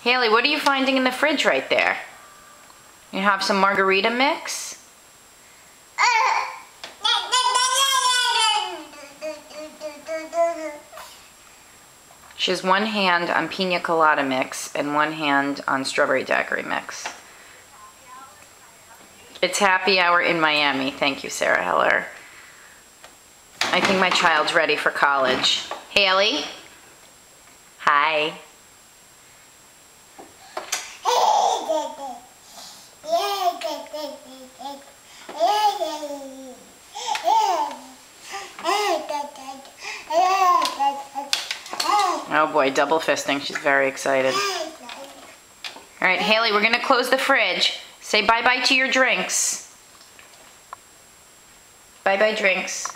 Haley, what are you finding in the fridge right there? You have some margarita mix? She has one hand on pina colada mix and one hand on strawberry daiquiri mix. It's happy hour in Miami. Thank you, Sarah Heller. I think my child's ready for college. Haley? Hi. Oh boy, double fisting. She's very excited. All right, Haley, we're gonna close the fridge. Say bye-bye to your drinks. Bye-bye drinks.